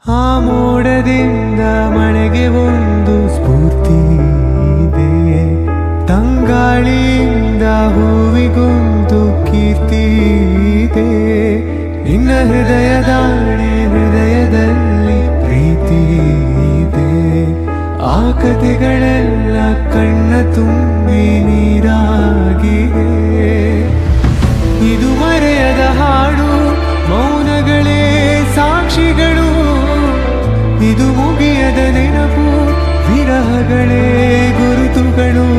ಆ ಮೋಡದಿಂದ ಮಳೆಗೆ ಒಂದು ಸ್ಫೂರ್ತಿ ಇದೆ, ತಂಗಾಳಿಯಿಂದ ಹೂವಿಗೊಂದು ಕೀರ್ತಿ ಇದೆ. ನಿನ್ನ ಹೃದಯದಲ್ಲಿ ಪ್ರೀತಿ ಇದೆ. ಆ ಕಥೆಗಳೆಲ್ಲ ಕಣ್ಣ ತುಂಬಿ ನೀರಾಗಿದೆ. ಇದು ಮರೆಯದ ಹಾಡು, ಮೌನಗಳೇ ಸಾಕ್ಷಿಗಳು. ಇದು ಮುಗಿಯದ ನೆನಪು, ವಿರಹಗಳೇ ಗುರುತುಗಳು.